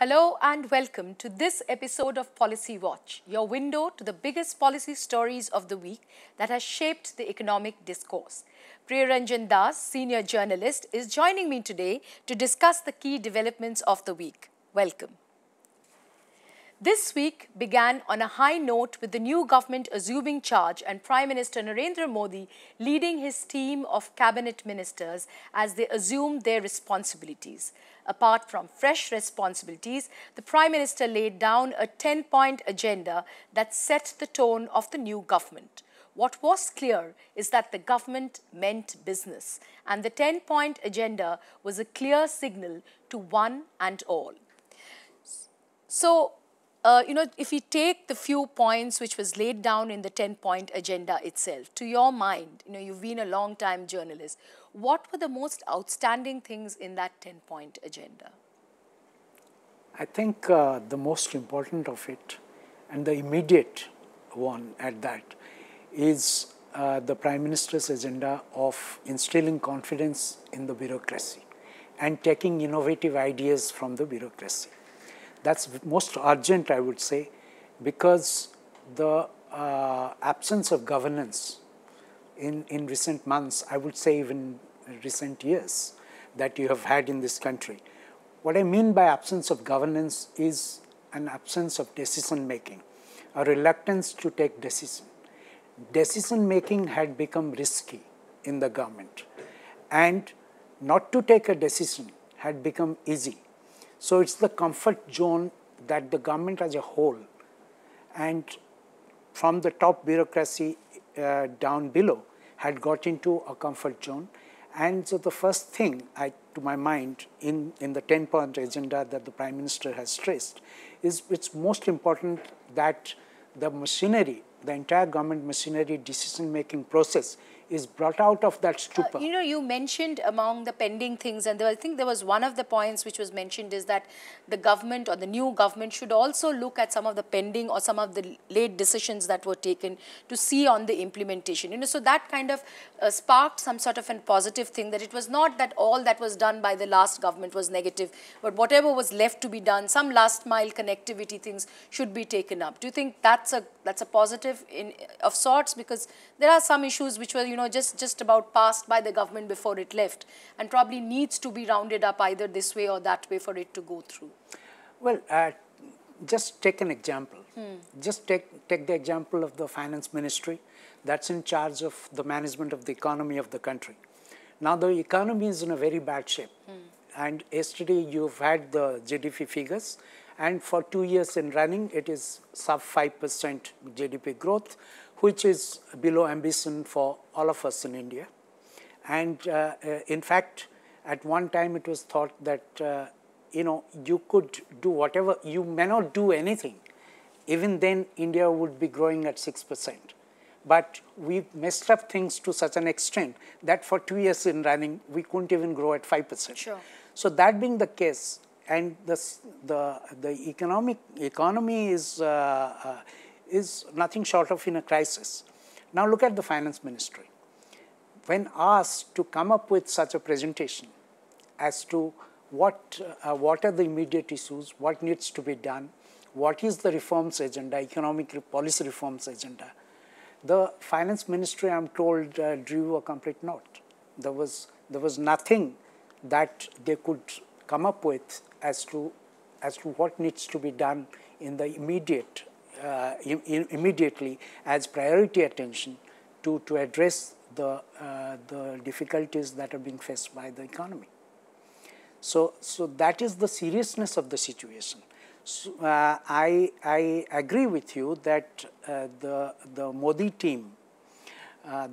Hello and welcome to this episode of Policy Watch, your window to the biggest policy stories of the week that has shaped the economic discourse. Priya Ranjan Das, senior journalist, is joining me today to discuss the key developments of the week. Welcome. This week began on a high note with the new government assuming charge and Prime Minister Narendra Modi leading his team of cabinet ministers as they assumed their responsibilities. Apart from fresh responsibilities, the Prime Minister laid down a 10-point agenda that set the tone of the new government. What was clear is that the government meant business, and the 10-point agenda was a clear signal to one and all. So, if we take the few points which was laid down in the 10-point agenda itself, to your mind, you've been a long-time journalist, what were the most outstanding things in that 10-point agenda? I think the most important of it, and the immediate one at that, is the Prime Minister's agenda of instilling confidence in the bureaucracy and taking innovative ideas from the bureaucracy. That's most urgent, I would say, because the absence of governance in recent months, I would say even recent years, that you have had in this country. What I mean by absence of governance is an absence of decision making, a reluctance to take decision. Decision making had become risky in the government, and not to take a decision had become easy. So it's the comfort zone that the government as a whole, and from the top bureaucracy down below, had got into a comfort zone. And so the first thing, to my mind, in the 10-point agenda that the Prime Minister has stressed, is it's most important that the machinery, the entire government machinery decision-making process is brought out of that stupor. You mentioned among the pending things, and I think there was one of the points which was mentioned is that the government or the new government should also look at some of the pending or some of the late decisions that were taken to see on the implementation. So that kind of sparked some sort of a positive thing, that it was not that all that was done by the last government was negative, but whatever was left to be done, some last mile connectivity things should be taken up. Do you think that's a positive of sorts? Because there are some issues which were just about passed by the government before it left, and probably needs to be rounded up either this way or that way for it to go through. Well, just take an example. Just take the example of the finance ministry that's in charge of the management of the economy of the country. Now the economy is in a very bad shape, and yesterday you've had the GDP figures, and for 2 years in running it is sub 5% GDP growth, which is below ambition for all of us in India. And in fact, at one time it was thought that you could do whatever, you may not do anything. Even then India would be growing at 6%. But we messed up things to such an extent that for 2 years in running we couldn't even grow at 5%. Sure. So that being the case, and the economy is nothing short of in a crisis. Now look at the finance ministry. When asked to come up with such a presentation as to what are the immediate issues, what needs to be done, what is the reforms agenda, economic policy reforms agenda, the finance ministry, I'm told, drew a complete note. There was nothing that they could come up with as to what needs to be done in the immediately as priority attention to address the difficulties that are being faced by the economy. So that is the seriousness of the situation. So, I agree with you that the Modi team,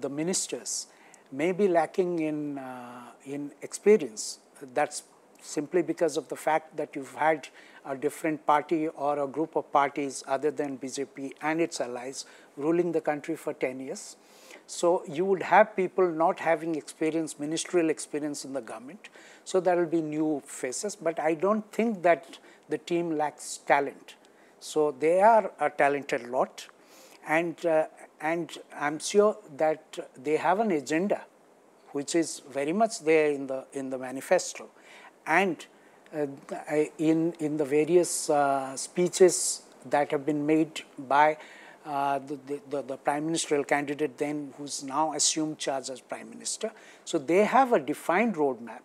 the ministers, may be lacking in experience. That's simply because of the fact that you've had a different party or a group of parties other than BJP and its allies ruling the country for 10 years. So you would have people not having experience, ministerial experience in the government. So there will be new faces, but I don't think that the team lacks talent. So they are a talented lot, and I'm sure that they have an agenda which is very much there in the manifesto, and in the various speeches that have been made by the prime ministerial candidate then, who's now assumed charge as prime minister. So they have a defined roadmap,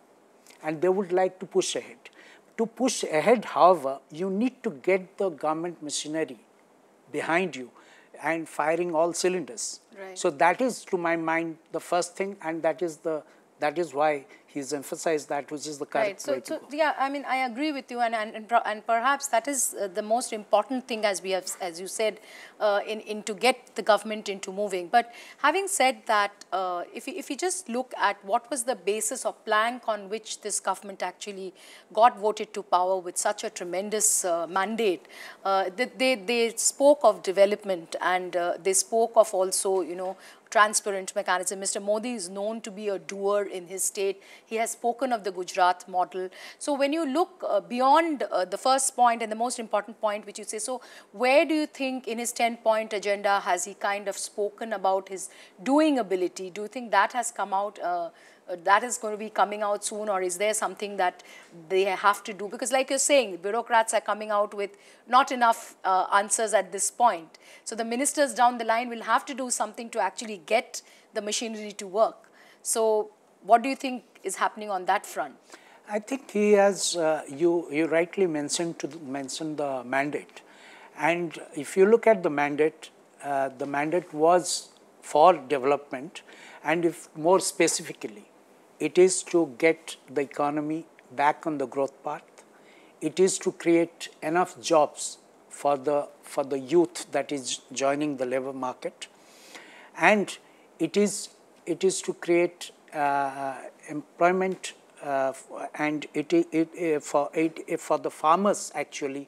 and they would like to push ahead. To push ahead, however, you need to get the government machinery behind you and firing all cylinders. Right. So that is, to my mind, the first thing, and that is why he's emphasized that, which is the correct way to go. Yeah, I mean, I agree with you, and perhaps that is the most important thing, as you said, in to get the government into moving. But having said that, if you just look at what was the basis or plank on which this government actually got voted to power with such a tremendous mandate, they spoke of development, and they spoke of also, transparent mechanism. Mr. Modi is known to be a doer in his state. He has spoken of the Gujarat model. So when you look beyond the first point and the most important point which you say, so where do you think in his 10-point agenda has he kind of spoken about his doing ability? Do you think that has come out, that is going to be coming out soon, or is there something that they have to do? Because like you're saying, bureaucrats are coming out with not enough answers at this point. So the ministers down the line will have to do something to actually get the machinery to work. So what do you think is happening on that front? I think he has, you rightly mentioned the mandate. And if you look at the mandate was for development, and if more specifically, it is to get the economy back on the growth path. It is to create enough jobs for the youth that is joining the labor market, and it is to create employment and for the farmers actually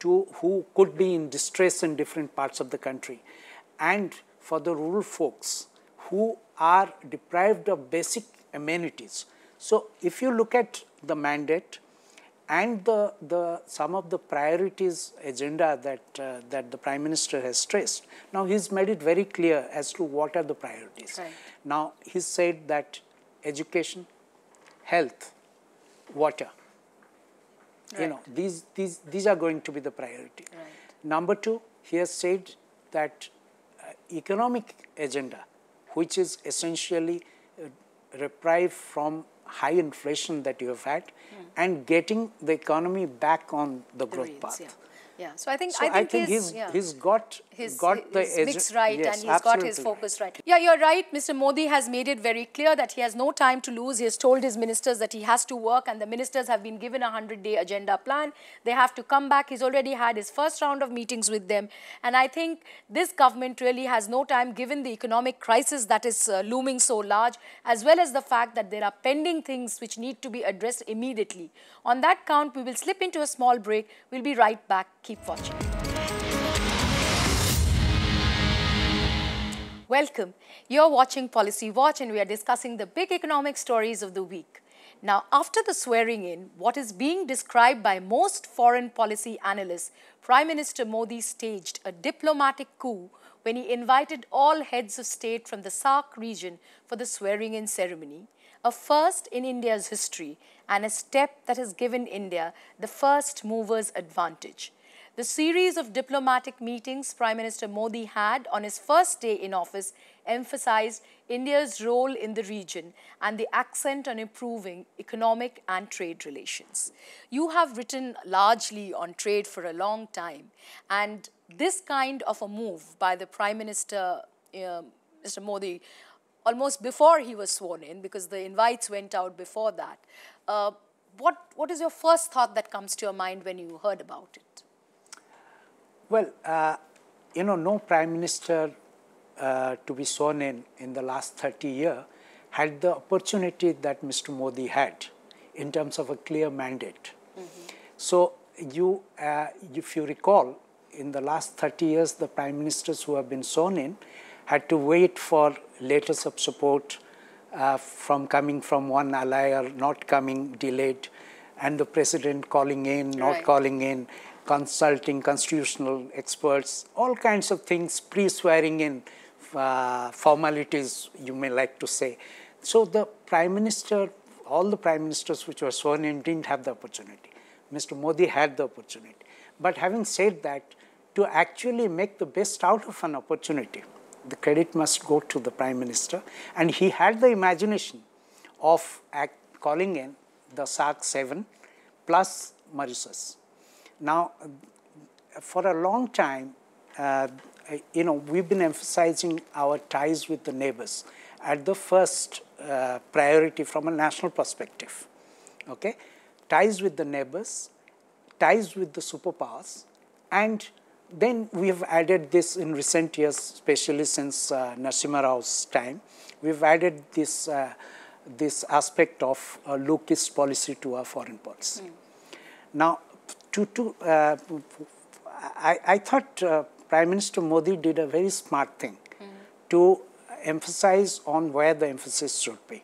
who could be in distress in different parts of the country, and for the rural folks who are deprived of basic amenities. So if you look at the mandate and some of the priorities agenda that the Prime Minister has stressed, now he's made it very clear as to what are the priorities. Right. Now he said that education, health, water, right. These are going to be the priority. Right. Number two, he has said that economic agenda, which is essentially reprieve from high inflation that you have had, and getting the economy back on the growth path. Yeah. Yeah, so I think he's got his the mix right, yes, and he's got his focus right. Yeah, you're right. Mr. Modi has made it very clear that he has no time to lose. He has told his ministers that he has to work, and the ministers have been given a 100-day agenda plan. They have to come back. He's already had his first round of meetings with them, and I think this government really has no time, given the economic crisis that is looming so large, as well as the fact that there are pending things which need to be addressed immediately. On that count, we will slip into a small break. We'll be right back. Keep watching. Welcome. You're watching Policy Watch, and we are discussing the big economic stories of the week. Now, after the swearing in, what is being described by most foreign policy analysts, Prime Minister Modi staged a diplomatic coup when he invited all heads of state from the SAARC region for the swearing-in ceremony, a first in India's history and a step that has given India the first mover's advantage. The series of diplomatic meetings Prime Minister Modi had on his first day in office emphasized India's role in the region and the accent on improving economic and trade relations. You have written largely on trade for a long time, and this kind of a move by the Prime Minister, Mr. Modi, almost before he was sworn in, because the invites went out before that, what is your first thought that comes to your mind when you heard about it? Well, no Prime Minister to be sworn in the last 30 years had the opportunity that Mr. Modi had in terms of a clear mandate. So if you recall, in the last 30 years, the Prime Ministers who have been sworn in had to wait for letters of support coming from one ally or not coming, delayed, and the President calling in, not calling in, consulting constitutional experts, all kinds of things, pre-swearing in formalities, you may like to say. So the Prime Minister, all the Prime Ministers which were sworn in didn't have the opportunity. Mr. Modi had the opportunity. But having said that, to actually make the best out of an opportunity, the credit must go to the Prime Minister, and he had the imagination of calling in the SAARC 7 plus Mauritius. Now, for a long time, we've been emphasizing our ties with the neighbors at the first priority from a national perspective. Okay, ties with the neighbors, ties with the superpowers, and then we have added this in recent years, especially since Narasimha Rao's time. We've added this this aspect of low-kist policy to our foreign policy. Now, I thought Prime Minister Modi did a very smart thing to emphasize on where the emphasis should be.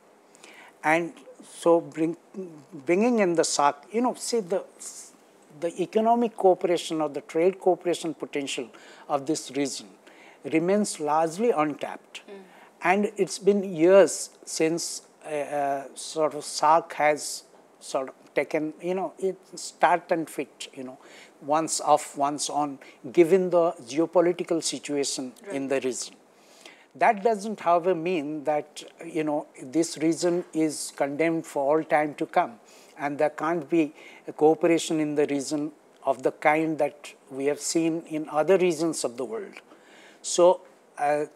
And so bringing in the SAARC, see the economic cooperation or the trade cooperation potential of this region remains largely untapped. And it's been years since sort of SAARC has sort of taken, it's start and fit, once off, once on, given the geopolitical situation in the region. That doesn't, however, mean that, this region is condemned for all time to come, and there can't be a cooperation in the region of the kind that we have seen in other regions of the world. So,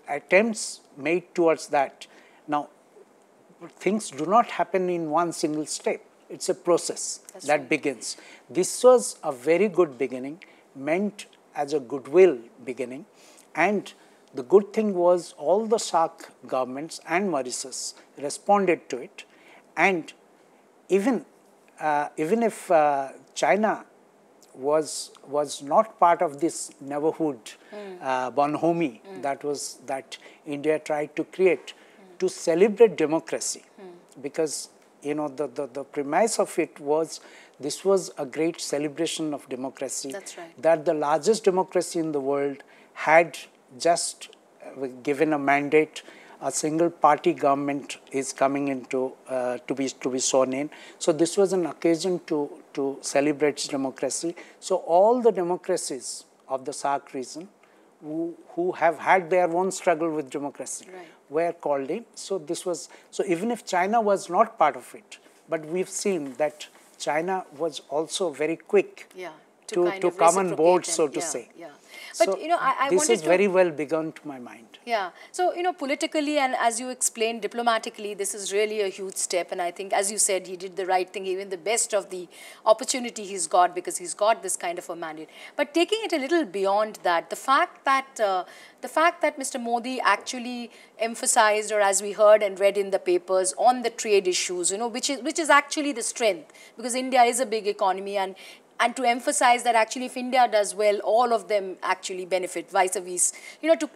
attempts made towards that. Now, things do not happen in one single step. It's a process that begins. This was a very good beginning, meant as a goodwill beginning, and the good thing was all the SAARC governments and Mauritius responded to it, and even if China was not part of this neighborhood bonhomie that India tried to create to celebrate democracy, because the premise of it was this was a great celebration of democracy. That's right. That the largest democracy in the world had just given a mandate. A single party government is coming into to be sworn in. So this was an occasion to celebrate democracy. So all the democracies of the SAARC region who have had their own struggle with democracy were called in. So this was, so even if China was not part of it, but we've seen that China was also very quick to come on board, so to say. But, so I this is very well begun to my mind. Yeah. So, politically and as you explained, diplomatically, this is really a huge step. And I think, as you said, he did the right thing, even the best of the opportunity he's got, because he's got this kind of a mandate. But taking it a little beyond that, the fact that Mr. Modi actually emphasized, or as we heard and read in the papers, on the trade issues, which is actually the strength, because India is a big economy, and to emphasize that actually if India does well, all of them actually benefit, vice versa.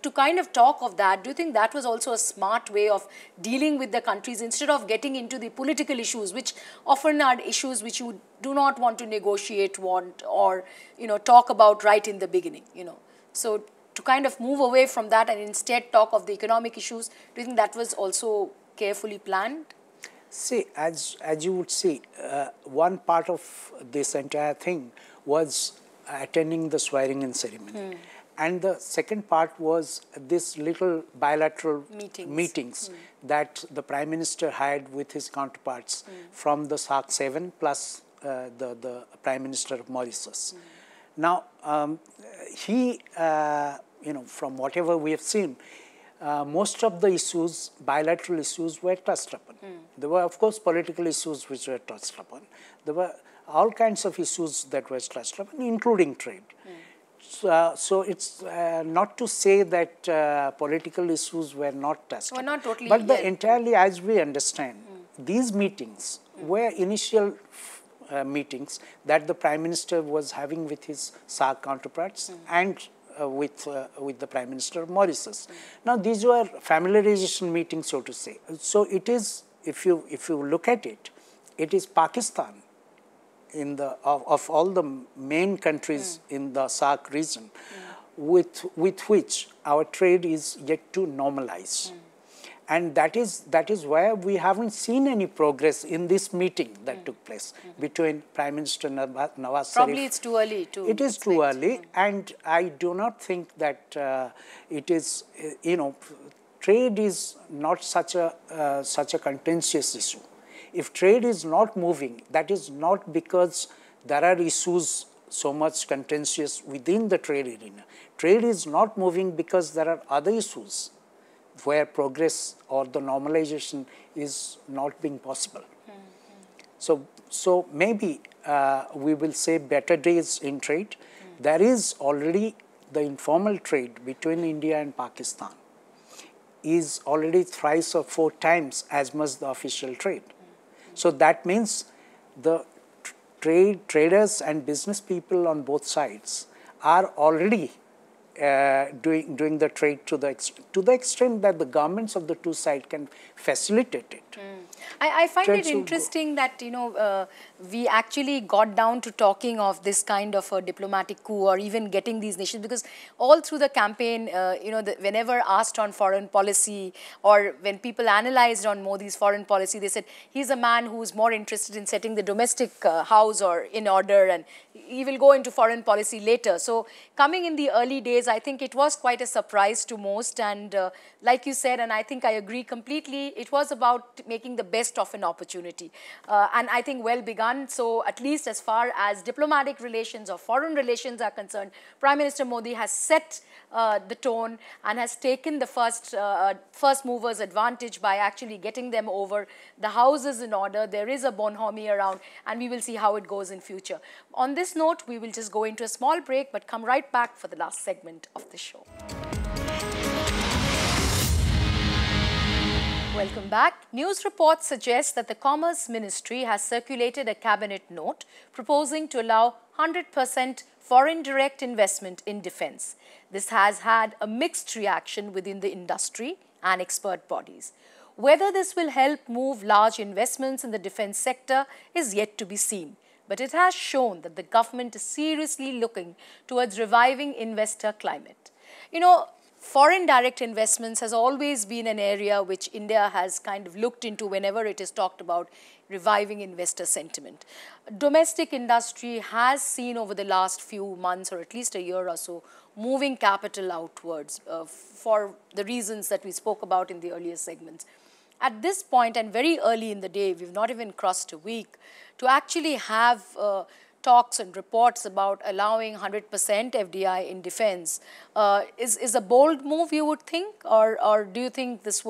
To kind of talk of that, do you think that was also a smart way of dealing with the countries instead of getting into the political issues, which often are issues which you do not want to negotiate, or talk about right in the beginning, So to kind of move away from that and instead talk of the economic issues, do you think that was also carefully planned? See, as you would see, one part of this entire thing was attending the swearing-in ceremony. And the second part was this little bilateral meetings that the Prime Minister had with his counterparts from the SAARC 7 plus the Prime Minister of Mauritius. Now, he, from whatever we have seen, most of the issues, bilateral issues, were touched upon. There were, of course, political issues which were touched upon. There were all kinds of issues that were touched upon, including trade. So it's not to say that political issues were not touched upon. Not totally. But entirely, as we understand, these meetings were initial meetings that the Prime Minister was having with his SAARC counterparts and with the Prime Minister of Mauritius. Now, these were familiarization meetings, so to say. So it is, if you look at it, it is Pakistan of all the main countries in the SAARC region with which our trade is yet to normalize. And that is where we haven't seen any progress in this meeting that took place between Prime Minister Nawaz Sharif. Probably it's too early to It is too early, and I do not think that it is, trade is not such a contentious issue. If trade is not moving, that is not because there are issues so much contentious within the trade arena. Trade is not moving because there are other issues where progress or the normalization is not being possible. So maybe we will say better days in trade. There is already the informal trade between India and Pakistan is already thrice or 4 times as much the official trade. So that means the traders and business people on both sides are already doing the trade to the extent that the governments of the two sides can facilitate it. I find it interesting that we actually got down to talking of this kind of a diplomatic coup or even getting these nations, because all through the campaign, whenever asked on foreign policy or when people analyzed on Modi's foreign policy, they said he's a man who's more interested in setting the domestic house or in order, and he will go into foreign policy later. So coming in the early days, I think it was quite a surprise to most, and like you said, and I think I agree completely, it was about making the best of an opportunity, and I think well begun. So at least as far as diplomatic relations or foreign relations are concerned, Prime Minister Modi has set the tone and has taken the first movers advantage by actually getting them over. The house is in order, there is a bonhomie around, and we will see how it goes in future. On this note, we will just go into a small break but come right back for the last segment of the show. Welcome back. News reports suggest that the Commerce Ministry has circulated a cabinet note proposing to allow 100% foreign direct investment in defence. This has had a mixed reaction within the industry and expert bodies. Whether this will help move large investments in the defence sector is yet to be seen, but it has shown that the government is seriously looking towards reviving investor climate. Foreign direct investments has always been an area which India has kind of looked into whenever it is talked about reviving investor sentiment. Domestic industry has seen over the last few months, or at least a year or so, moving capital outwards for the reasons that we spoke about in the earlier segments. At this point, and very early in the day, we've not even crossed a week, to actually have talks and reports about allowing 100% FDI in defense is a bold move, you would think, or do you think this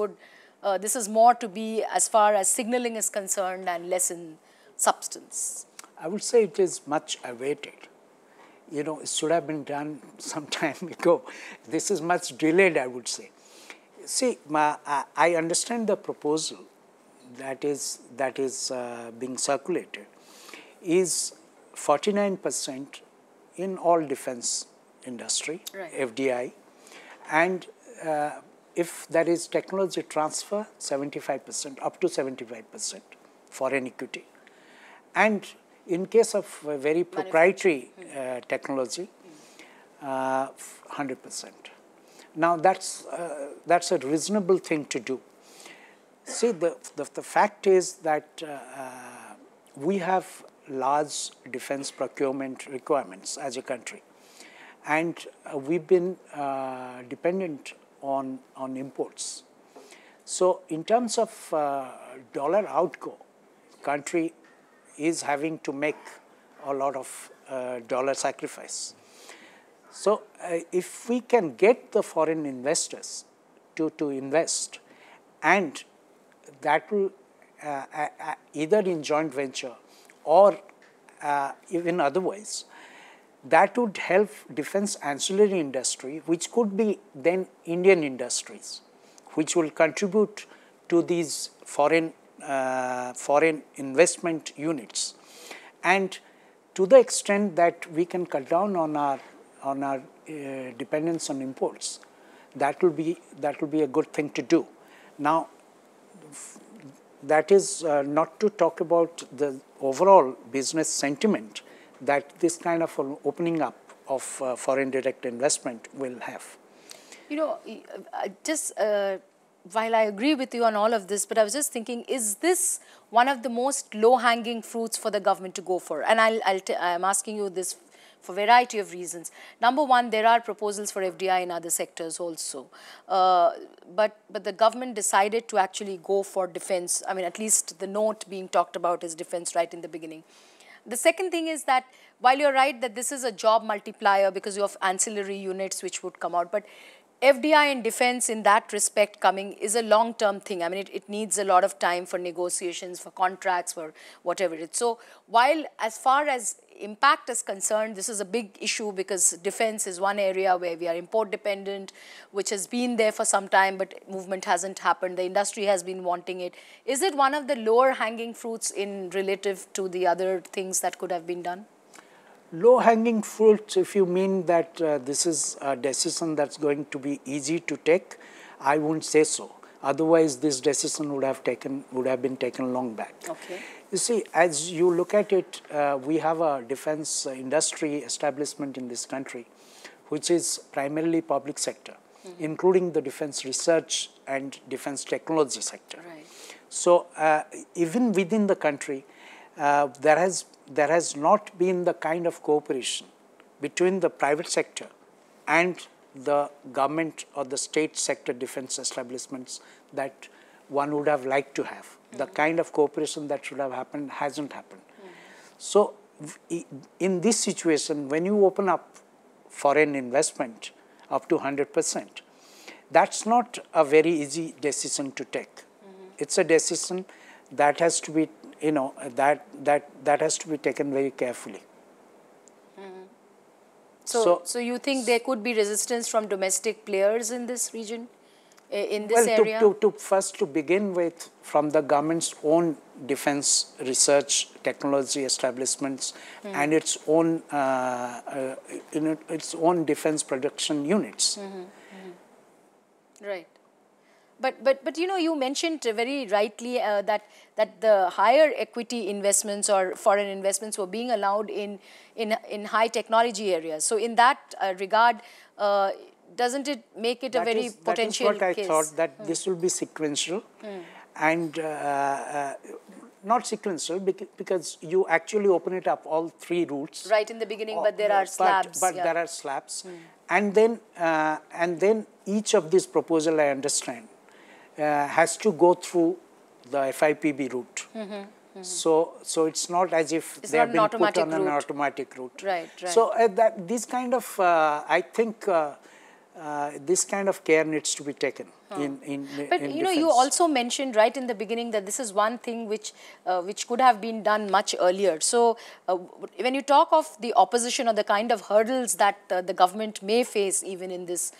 is more to be as far as signaling is concerned and less in substance? I would say it is much awaited. It should have been done some time ago. This is much delayed, I would say. See, I understand the proposal that is being circulated is 49% in all defense industry, right. FDI, and if there is technology transfer, 75%, up to 75% foreign equity. And in case of very proprietary technology, 100%. Now that's a reasonable thing to do. See, the fact is that we have large defense procurement requirements as a country, and we've been dependent on imports. So in terms of dollar outgo, country is having to make a lot of dollar sacrifice. So if we can get the foreign investors to invest, and that will either in joint venture or even otherwise, that would help defense ancillary industry, which could be then Indian industries, which will contribute to these foreign investment units. And to the extent that we can cut down on our dependence on imports, that will be a good thing to do. Now, that is not to talk about the overall business sentiment that this kind of an opening up of foreign direct investment will have. while I agree with you on all of this, but I was just thinking, is this one of the most low-hanging fruits for the government to go for? And I'm asking you this for a variety of reasons. Number one, there are proposals for FDI in other sectors also. But the government decided to actually go for defense. I mean, at least the note being talked about is defense right in the beginning. The second thing is that while you're right that this is a job multiplier because you have ancillary units which would come out, but FDI and defense in that respect coming is a long-term thing. I mean, it needs a lot of time for negotiations, for contracts, for whatever it is. So while as far as impact is concerned, this is a big issue because defense is one area where we are import dependent, which has been there for some time, but movement hasn't happened. The industry has been wanting it. Is it one of the lower hanging fruits in relative to the other things that could have been done? Low-hanging fruits, if you mean that this is a decision that's going to be easy to take, I wouldn't say so. Otherwise, this decision would have been taken long back. Okay. You see, as you look at it, we have a defense industry establishment in this country, which is primarily public sector, including the defense research and defense technology sector. Right. So even within the country, there has not been the kind of cooperation between the private sector and the government or the state sector defense establishments that one would have liked to have. The kind of cooperation that should have happened hasn't happened. So in this situation, when you open up foreign investment up to 100%, that's not a very easy decision to take. It's a decision that has to be, you know, that has to be taken very carefully. So you think there could be resistance from domestic players in this region, in this area? First to begin with, from the government's own defense research technology establishments and its own defense production units. Right. But you know, you mentioned very rightly that the higher equity investments or foreign investments were being allowed in high technology areas. So in that regard, doesn't it make it a very potential case? That is what I thought, that this will be sequential and not sequential because you actually open it up all three routes. Right in the beginning, but there are slabs. But there are slabs. And then each of these proposals, I understand, has to go through the FIPB route. So it's not as if they have been put on an automatic route. Right. So this kind of, I think, this kind of care needs to be taken in But you know, you also mentioned right in the beginning that this is one thing which could have been done much earlier. So when you talk of the opposition or the kind of hurdles that the government may face even in this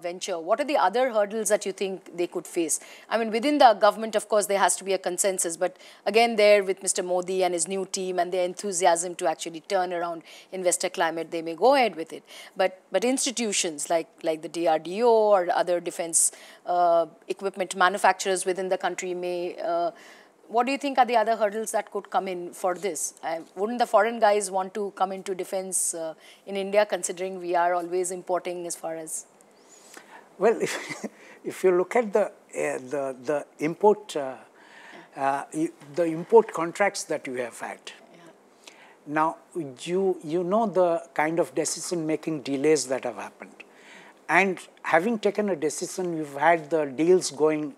venture, what are the other hurdles that you think they could face? I mean, within the government, of course, there has to be a consensus. But again, there with Mr. Modi and his new team and their enthusiasm to actually turn around investor climate, they may go ahead with it. But institutions like the DRDO or other defense equipment manufacturers within the country may. What do you think are the other hurdles that could come in for this? Wouldn't the foreign guys want to come into defense in India, considering we are always importing as far as? Well, if you look at the import contracts that you have had, now you know the kind of decision-making delays that have happened. And having taken a decision, you've had the deals going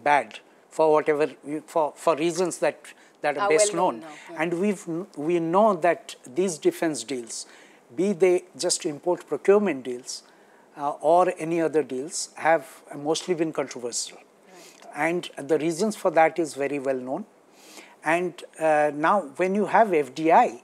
bad for whatever, for reasons that are best known. And we know that these defense deals, be they just import procurement deals or any other deals, have mostly been controversial. And the reasons for that is very well known. And now when you have FDI,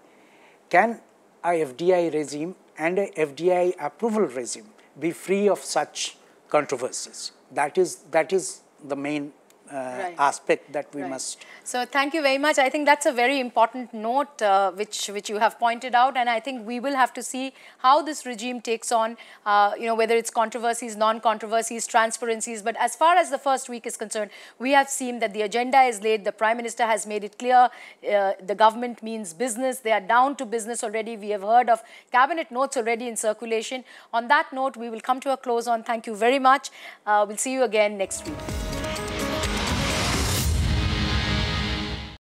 can a FDI regime and a FDI approval regime be free of such controversies? That is the main aspect that we must. So thank you very much. I think that's a very important note which you have pointed out, and I think we will have to see how this regime takes on, whether it's controversies, non-controversies, transparencies. But as far as the first week is concerned, we have seen that the agenda is laid. The Prime Minister has made it clear the government means business. They are down to business already. We have heard of cabinet notes already in circulation. On that note, we will come to a close on. Thank you very much. We'll see you again next week.